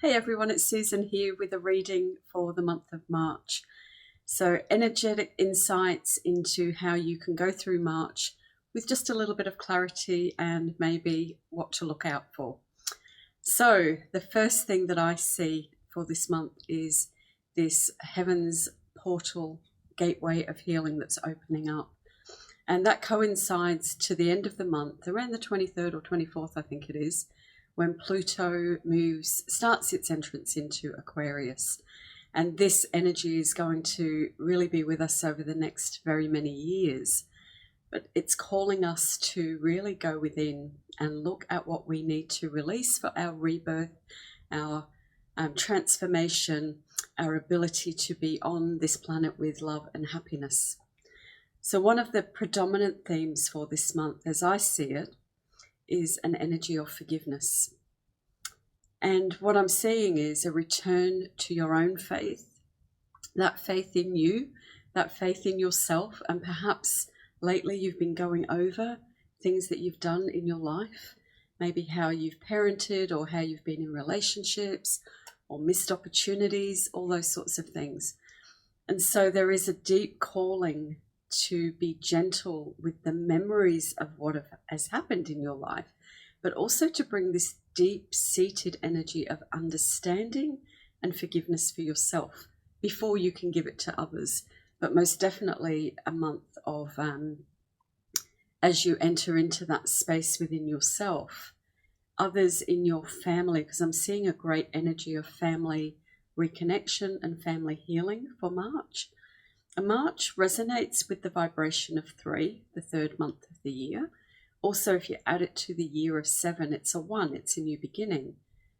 Hey everyone, it's Susan here with a reading for the month of March. So energetic insights into how you can go through March with just a little bit of clarity and maybe what to look out for. So the first thing that I see for this month is this heaven's portal gateway of healing that's opening up. And that coincides to the end of the month, around the 23rd or 24th, I think it is, when Pluto starts its entrance into Aquarius. And this energy is going to really be with us over the next very many years. But it's calling us to really go within and look at what we need to release for our rebirth, our transformation, our ability to be on this planet with love and happiness. So one of the predominant themes for this month, as I see it, is an energy of forgiveness. And what I'm seeing is a return to your own faith, that faith in you, that faith in yourself. And perhaps lately you've been going over things that you've done in your life, maybe how you've parented or how you've been in relationships or missed opportunities, all those sorts of things. And so there is a deep calling to be gentle with the memories of what has happened in your life, but also to bring this deep-seated energy of understanding and forgiveness for yourself before you can give it to others. But most definitely a month of, as you enter into that space within yourself, others in your family, because I'm seeing a great energy of family reconnection and family healing for March. And March resonates with the vibration of 3, the third month of the year. Also, if you add it to the year of 7, it's a 1, it's a new beginning.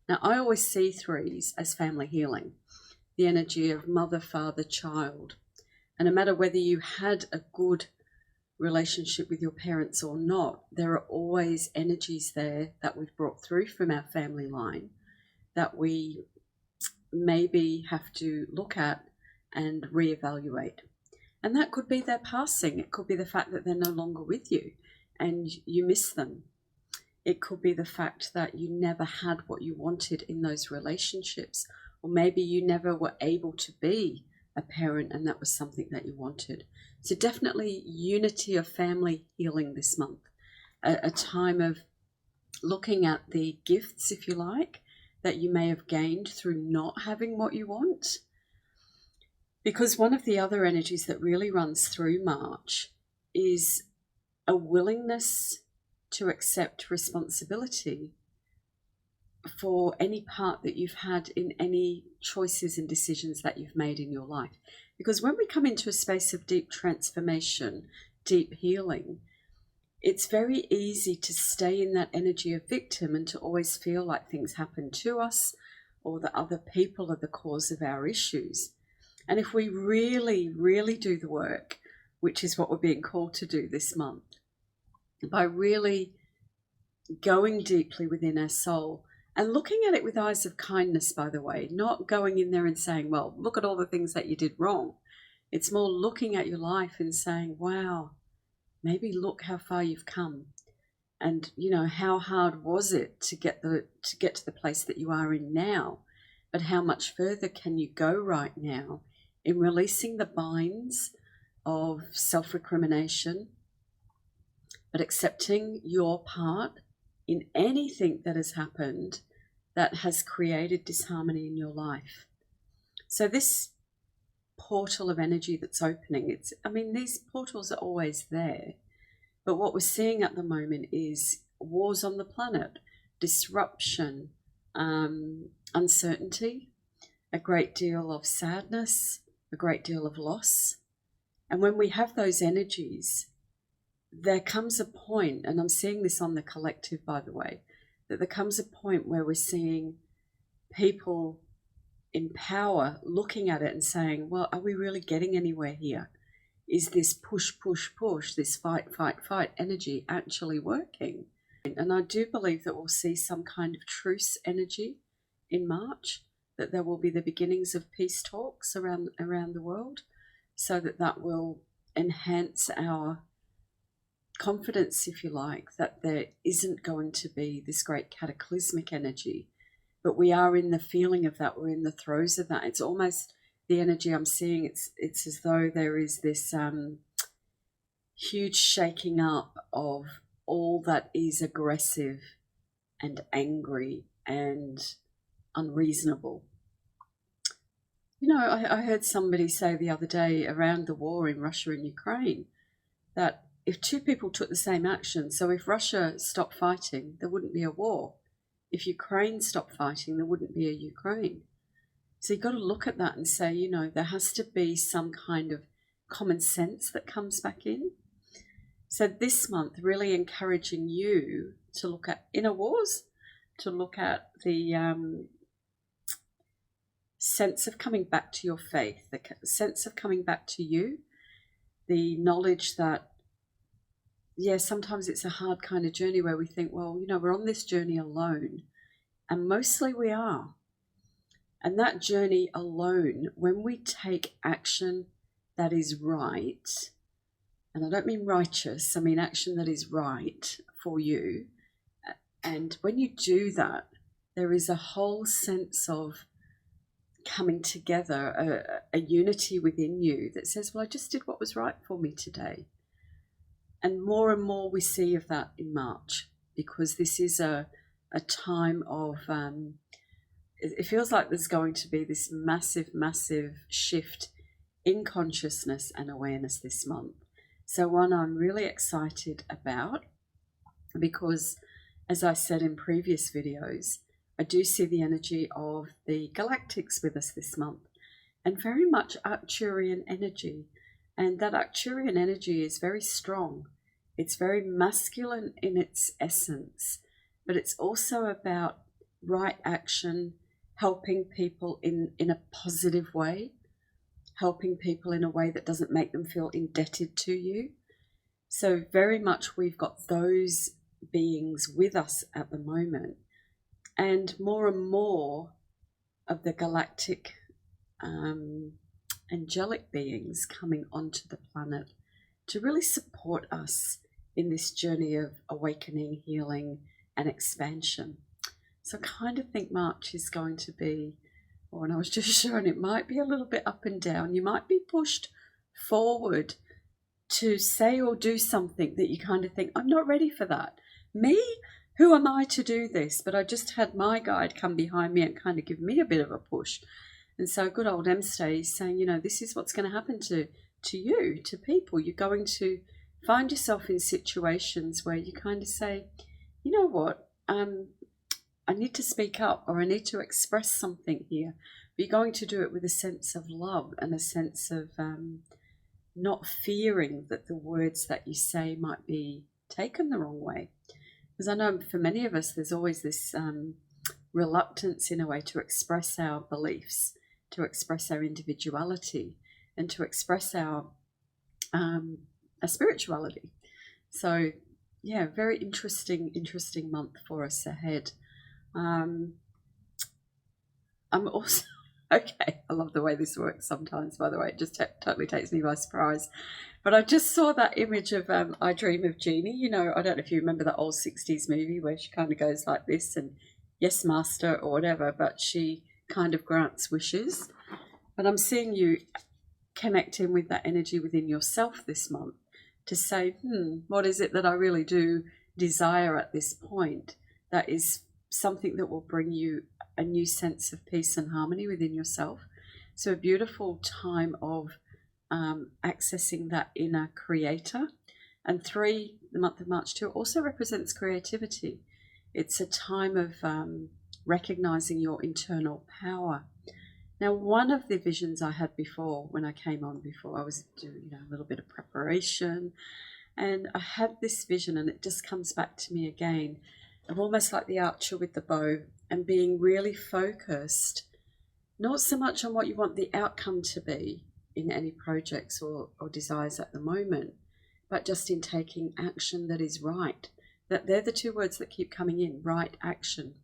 Now, I always see 3s as family healing, the energy of mother, father, child. And no matter whether you had a good relationship with your parents or not, there are always energies there that we've brought through from our family line that we maybe have to look at and reevaluate. And that could be their passing. It could be the fact that they're no longer with you and you miss them. It could be the fact that you never had what you wanted in those relationships, or maybe you never were able to be a parent and that was something that you wanted. So definitely unity of family healing this month, a time of looking at the gifts, if you like, that you may have gained through not having what you want. Because one of the other energies that really runs through March is a willingness to accept responsibility for any part that you've had in any choices and decisions that you've made in your life. Because when we come into a space of deep transformation, deep healing, it's very easy to stay in that energy of victim and to always feel like things happen to us or that other people are the cause of our issues. And if we really, really do the work, which is what we're being called to do this month, by really going deeply within our soul and looking at it with eyes of kindness, by the way, not going in there and saying, well, look at all the things that you did wrong. It's more looking at your life and saying, wow, maybe look how far you've come. And, how hard was it to get to the place that you are in now? But how much further can you go right now in releasing the binds of self-recrimination, but accepting your part in anything that has happened that has created disharmony in your life. So this portal of energy that's opening, these portals are always there, but what we're seeing at the moment is wars on the planet, disruption, uncertainty, a great deal of sadness, a great deal of loss. And when we have those energies, there comes a point, and I'm seeing this on the collective, by the way, that there comes a point where we're seeing people in power looking at it and saying, well, are we really getting anywhere here? Is this push, push, push, this fight, fight, fight energy actually working? And I do believe that we'll see some kind of truce energy in March, that there will be the beginnings of peace talks around the world, so that will enhance our confidence, if you like, that there isn't going to be this great cataclysmic energy but we are in the feeling of that. We're in the throes of that. It's almost the energy I'm seeing. It's as though there is this huge shaking up of all that is aggressive and angry and unreasonable. You know, I heard somebody say the other day around the war in Russia and Ukraine that if two people took the same action, so if Russia stopped fighting, there wouldn't be a war. If Ukraine stopped fighting, there wouldn't be a Ukraine. So you've got to look at that and say, you know, there has to be some kind of common sense that comes back in. So this month, really encouraging you to look at inner wars, to look at the sense of coming back to your faith, the sense of coming back to you, the knowledge that, yeah, sometimes it's a hard kind of journey where we think, well, you know, we're on this journey alone, and mostly we are. And that journey alone, when we take action that is right, and I don't mean righteous, I mean action that is right for you, and when you do that, there is a whole sense of coming together, a unity within you that says, well, I just did what was right for me today. And more we see of that in March, because this is a time of, it feels like there's going to be this massive shift in consciousness and awareness this month. So one I'm really excited about, because as I said in previous videos, I do see the energy of the galactics with us this month, and very much Arcturian energy. And that Arcturian energy is very strong. It's very masculine in its essence, but it's also about right action, helping people in a positive way, helping people in a way that doesn't make them feel indebted to you. So very much we've got those beings with us at the moment. And more of the galactic angelic beings coming onto the planet to really support us in this journey of awakening, healing, and expansion. So I kind of think March is going to be, or and I was just showing, it might be a little bit up and down. You might be pushed forward to say or do something that you kind of think, I'm not ready for that. Me? Who am I to do this? But I just had my guide come behind me and kind of give me a bit of a push. And so good old Emstay is saying, you know, this is what's going to happen to you, to people. You're going to find yourself in situations where you kind of say, you know what, I need to speak up, or I need to express something here. But you're going to do it with a sense of love and a sense of not fearing that the words that you say might be taken the wrong way. Because I know for many of us, there's always this reluctance in a way to express our beliefs, to express our individuality, and to express our spirituality. So, yeah, very interesting month for us ahead. I'm also, okay, I love the way this works sometimes, by the way. It just totally takes me by surprise. But I just saw that image of I Dream of Jeannie. You know, I don't know if you remember that old 60s movie where she kind of goes like this and yes, master, or whatever, but she kind of grants wishes. But I'm seeing you connecting with that energy within yourself this month to say, what is it that I really do desire at this point? That is something that will bring you a new sense of peace and harmony within yourself. So a beautiful time of accessing that inner creator. And 3, the month of March too, also represents creativity. It's a time of recognizing your internal power. Now, one of the visions I had before, when I came on before, I was doing a little bit of preparation, and I had this vision, and it just comes back to me again, of almost like the archer with the bow, and being really focused, not so much on what you want the outcome to be in any projects or desires at the moment, but just in taking action that is right. That they're the 2 words that keep coming in, right action.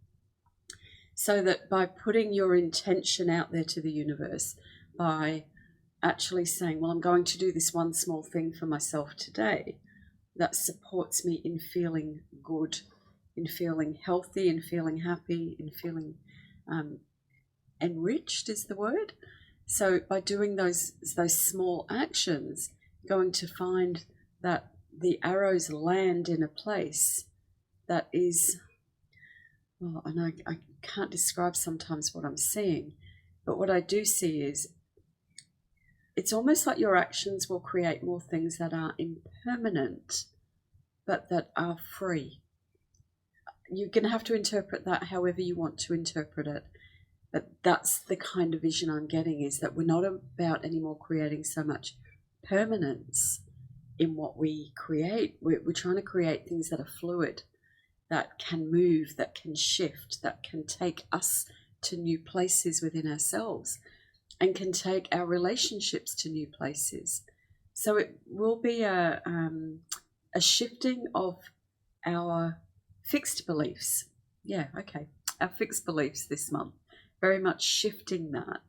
So that by putting your intention out there to the universe, by actually saying, well, I'm going to do this one small thing for myself today, that supports me in feeling good, in feeling healthy, in feeling happy, in feeling enriched is the word. So by doing those small actions, you're going to find that the arrows land in a place that is, well, I know I can't describe sometimes what I'm seeing, but what I do see is it's almost like your actions will create more things that are impermanent, but that are free. You're going to have to interpret that however you want to interpret it. But that's the kind of vision I'm getting, is that we're not about anymore creating so much permanence in what we create. We're trying to create things that are fluid, that can move, that can shift, that can take us to new places within ourselves and can take our relationships to new places. So it will be a shifting of our fixed beliefs. Our fixed beliefs this month. Very much shifting that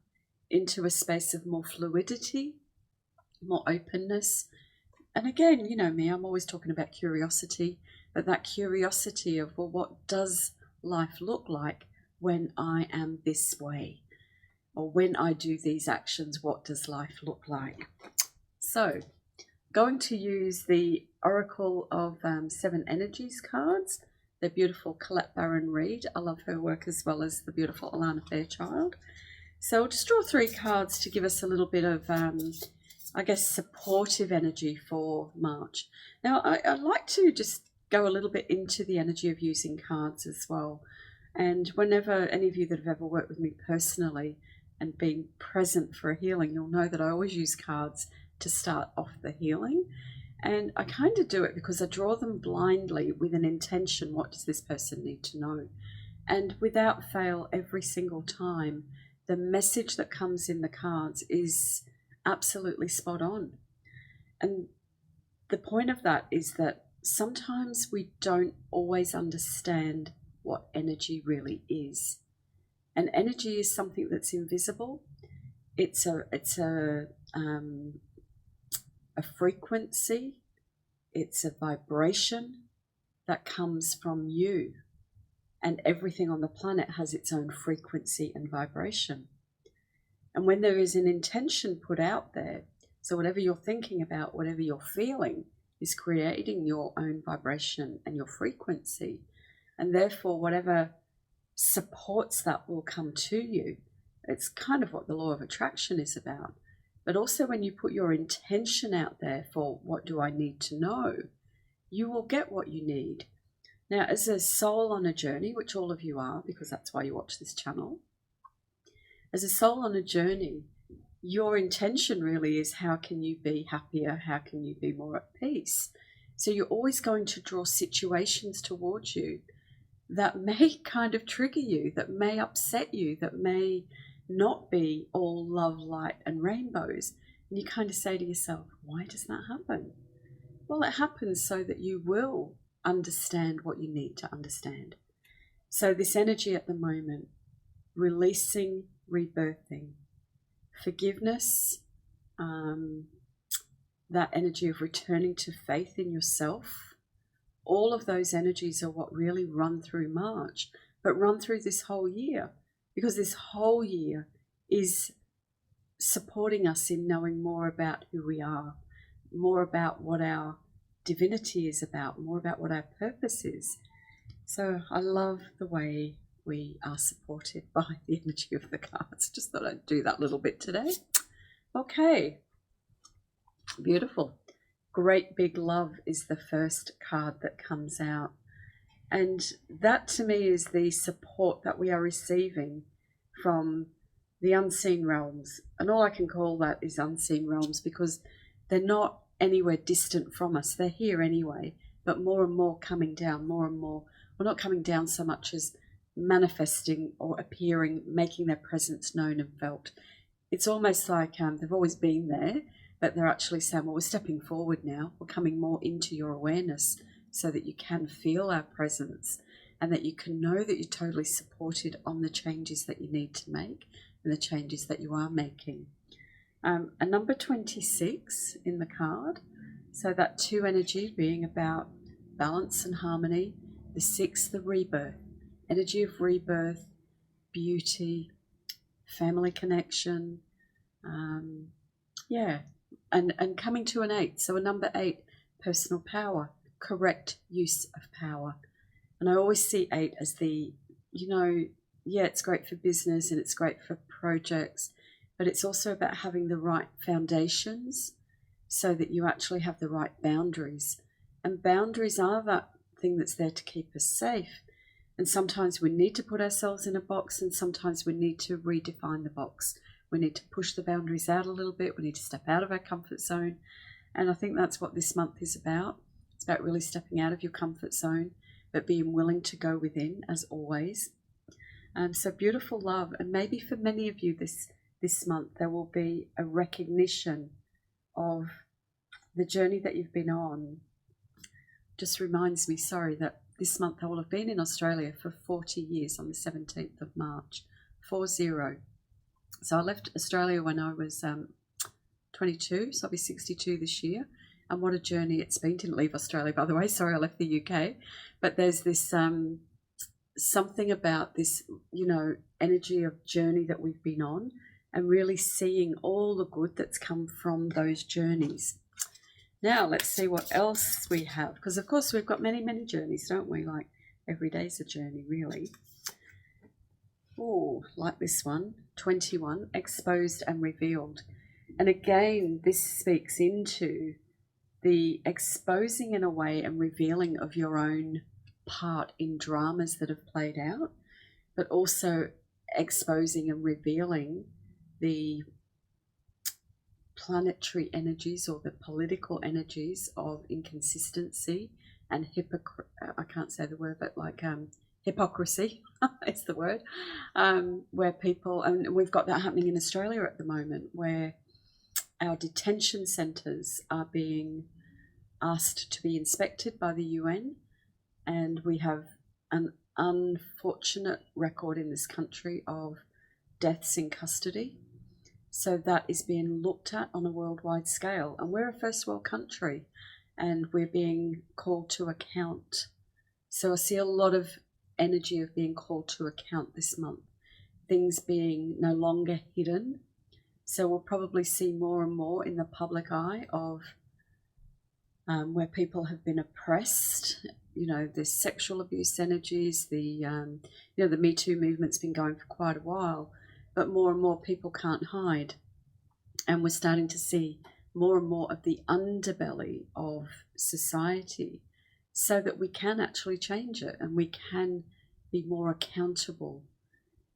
into a space of more fluidity, more openness. And again, you know me, I'm always talking about curiosity, but that curiosity of, well, what does life look like when I am this way? Or when I do these actions, what does life look like? So, going to use the Oracle of Seven Energies cards. The beautiful Colette Baron-Reid. I love her work, as well as the beautiful Alana Fairchild. So I'll just draw 3 cards to give us a little bit of, I guess, supportive energy for March. Now, I like to just go a little bit into the energy of using cards as well. And whenever any of you that have ever worked with me personally and been present for a healing, you'll know that I always use cards to start off the healing. And I kind of do it because I draw them blindly with an intention. What does this person need to know? And without fail, every single time, the message that comes in the cards is absolutely spot on. And the point of that is that sometimes we don't always understand what energy really is. And energy is something that's invisible. It's a frequency, it's a vibration that comes from you, and everything on the planet has its own frequency and vibration. And when there is an intention put out there, so whatever you're thinking about, whatever you're feeling, is creating your own vibration and your frequency, and therefore whatever supports that will come to you. It's kind of what the law of attraction is about. But also when you put your intention out there for what do I need to know, you will get what you need. Now, as a soul on a journey, which all of you are, because that's why you watch this channel, as a soul on a journey, your intention really is, how can you be happier? How can you be more at peace? So you're always going to draw situations towards you that may kind of trigger you, that may upset you, that may not be all love, light and rainbows. And you kind of say to yourself, why does that happen? Well, it happens so that you will understand what you need to understand. So this energy at the moment, releasing, rebirthing, forgiveness, that energy of returning to faith in yourself, all of those energies are what really run through March, but run through this whole year. Because this whole year is supporting us in knowing more about who we are, more about what our divinity is about, more about what our purpose is. So I love the way we are supported by the energy of the cards. Just thought I'd do that little bit today. Okay, beautiful. Great Big Love is the first card that comes out. And that to me is the support that we are receiving from the unseen realms. And all I can call that is unseen realms, because they're not anywhere distant from us. They're here anyway, but more and more coming down, more and more. Well, not coming down so much as manifesting or appearing, making their presence known and felt. It's almost like they've always been there, but they're actually saying, well, we're stepping forward now. We're coming more into your awareness, so that you can feel our presence and that you can know that you're totally supported on the changes that you need to make and the changes that you are making. A number 26 in the card, so that 2 energy being about balance and harmony. The 6, the rebirth, energy of rebirth, beauty, family connection, and coming to an 8. So a number 8, personal power, correct use of power. And I always see 8 as the, it's great for business and it's great for projects, but it's also about having the right foundations so that you actually have the right boundaries. And boundaries are that thing that's there to keep us safe. And sometimes we need to put ourselves in a box, and sometimes we need to redefine the box. We need to push the boundaries out a little bit. We need to step out of our comfort zone. And I think that's what this month is about. It's about really stepping out of your comfort zone, but being willing to go within, as always. So beautiful love. And maybe for many of you this month, there will be a recognition of the journey that you've been on. Just reminds me, that this month I will have been in Australia for 40 years on the 17th of March, 40. So I left Australia when I was 22, so I'll be 62 this year. And what a journey it's been. Didn't leave Australia, by the way. Sorry, I left the UK. But there's this something about this, energy of journey that we've been on, and really seeing all the good that's come from those journeys. Now, let's see what else we have. Because, of course, we've got many, many journeys, don't we? Like, every day's a journey, really. Oh, like this one, 21, exposed and revealed. And again, this speaks into the exposing in a way and revealing of your own part in dramas that have played out, but also exposing and revealing the planetary energies or the political energies of inconsistency and I can't say the word, but like hypocrisy is the word, where people, and we've got that happening in Australia at the moment, where our detention centres are being asked to be inspected by the UN, and we have an unfortunate record in this country of deaths in custody. So that is being looked at on a worldwide scale, and we're a first world country and we're being called to account. So I see a lot of energy of being called to account this month, things being no longer hidden. So we'll probably see more and more in the public eye of where people have been oppressed. The sexual abuse energies, the Me Too movement's been going for quite a while, but more and more people can't hide. And we're starting to see more and more of the underbelly of society, so that we can actually change it and we can be more accountable.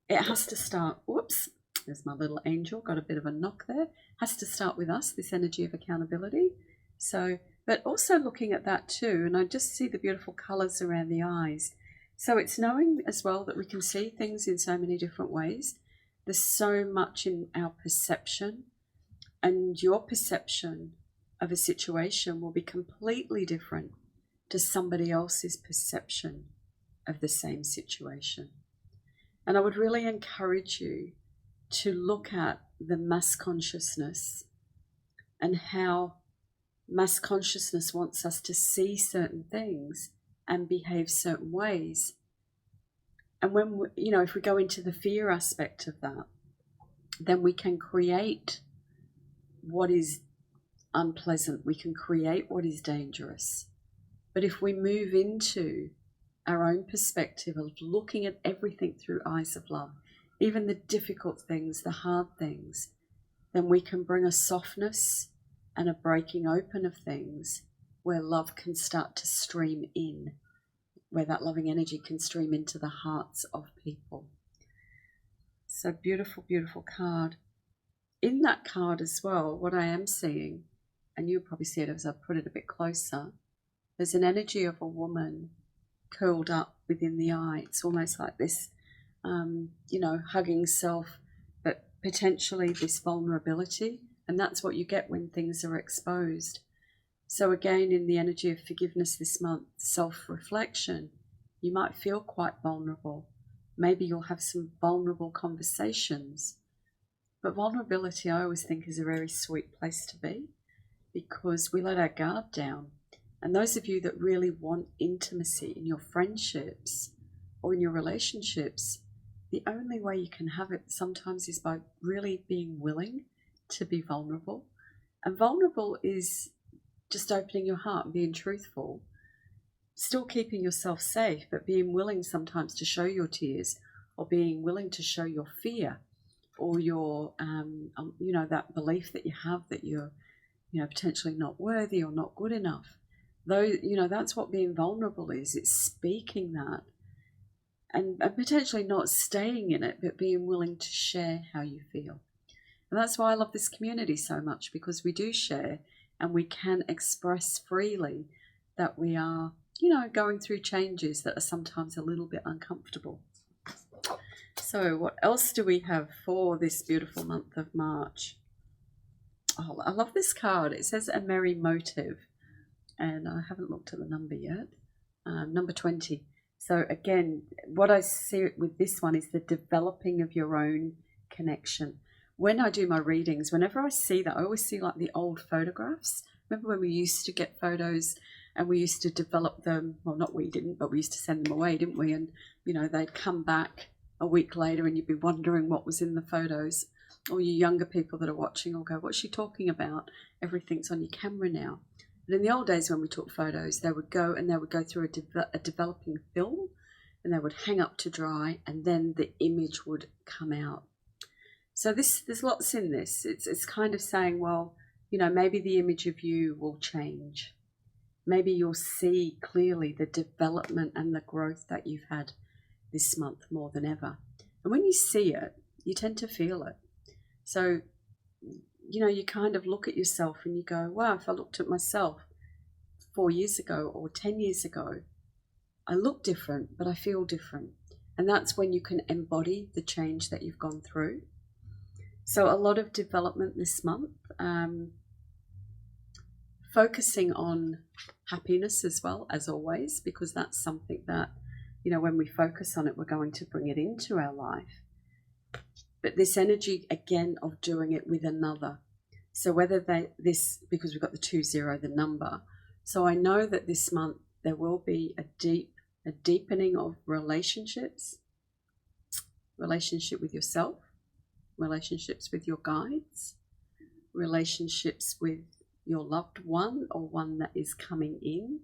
It has to start, whoops, there's my little angel, got a bit of a knock there. Has to start with us, this energy of accountability. So, but also looking at that too, and I just see the beautiful colours around the eyes. So it's knowing as well that we can see things in so many different ways. There's so much in our perception, and your perception of a situation will be completely different to somebody else's perception of the same situation. And I would really encourage you to look at the mass consciousness and how mass consciousness wants us to see certain things and behave certain ways. And when we, if we go into the fear aspect of that, then we can create what is unpleasant. We can create what is dangerous. But if we move into our own perspective of looking at everything through eyes of love, even the difficult things, the hard things, then we can bring a softness and a breaking open of things where love can start to stream in, where that loving energy can stream into the hearts of people. So beautiful, beautiful card. In that card as well, what I am seeing, and you'll probably see it as I put it a bit closer, there's an energy of a woman curled up within the eye. It's almost like this, hugging self, but potentially this vulnerability. And that's what you get when things are exposed. So again, in the energy of forgiveness this month, self-reflection, you might feel quite vulnerable. Maybe you'll have some vulnerable conversations. But vulnerability, I always think, is a very sweet place to be, because we let our guard down. And those of you that really want intimacy in your friendships or in your relationships, the only way you can have it sometimes is by really being willing to be vulnerable. And vulnerable is just opening your heart and being truthful, still keeping yourself safe, but being willing sometimes to show your tears, or being willing to show your fear, or your, that belief that you have that you're, potentially not worthy or not good enough. Though, that's what being vulnerable is. It's speaking that and potentially not staying in it, but being willing to share how you feel. And that's why I love this community so much, because we do share and we can express freely that we are, going through changes that are sometimes a little bit uncomfortable. So what else do we have for this beautiful month of March? Oh, I love this card. It says a merry motive, and I haven't looked at the number yet. Number 20. So again, what I see with this one is the developing of your own connection. When I do my readings, whenever I see that, I always see like the old photographs. Remember when we used to get photos and we used to develop them? Well, not we didn't, but we used to send them away, didn't we? And, they'd come back a week later and you'd be wondering what was in the photos. Or you younger people that are watching will go, what's she talking about? Everything's on your camera now. But in the old days when we took photos, they would go through a developing film, and they would hang up to dry, and then the image would come out. So there's lots in this. It's kind of saying, well, maybe the image of you will change. Maybe you'll see clearly the development and the growth that you've had this month more than ever. And when you see it, you tend to feel it. So, you kind of look at yourself and you go, wow, if I looked at myself 4 years ago or 10 years ago, I look different, but I feel different. And that's when you can embody the change that you've gone through. So a lot of development this month, focusing on happiness as well, as always, because that's something that, when we focus on it, we're going to bring it into our life. But this energy, again, of doing it with another. So whether because we've got the 20, the number. So I know that this month there will be a deepening of relationships, relationship with yourself, relationships with your guides, relationships with your loved one or one that is coming in,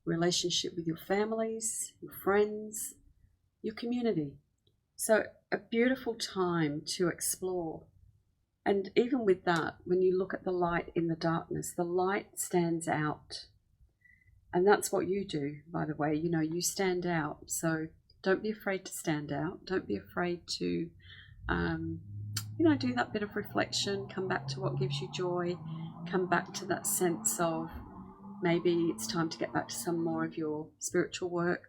relationship with your families, your friends, your community. So a beautiful time to explore. And even with that, when you look at the light in the darkness, the light stands out. And that's what you do, by the way. You stand out. So don't be afraid to stand out. Don't be afraid to, do that bit of reflection. Come back to what gives you joy. Come back to that sense of maybe it's time to get back to some more of your spiritual work.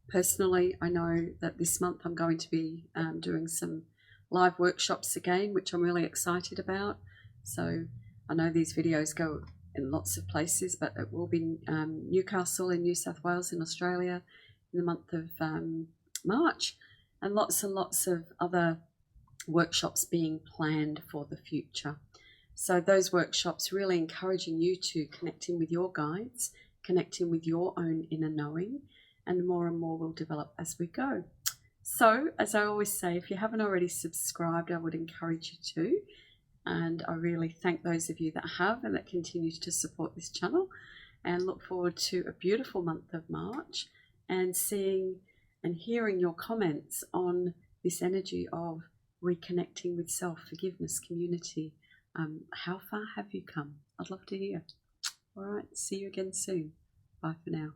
Personally, I know that this month I'm going to be doing some live workshops again, which I'm really excited about. So I know these videos go in lots of places, but it will be Newcastle in New South Wales in Australia in the month of March, and lots of other workshops being planned for the future. So those workshops really encouraging you to connect in with your guides, connect in with your own inner knowing, and more will develop as we go. So, as I always say, if you haven't already subscribed, I would encourage you to. And I really thank those of you that have and that continue to support this channel, and look forward to a beautiful month of March and seeing and hearing your comments on this energy of reconnecting with self, forgiveness, community. How far have you come? I'd love to hear. All right, see you again soon. Bye for now.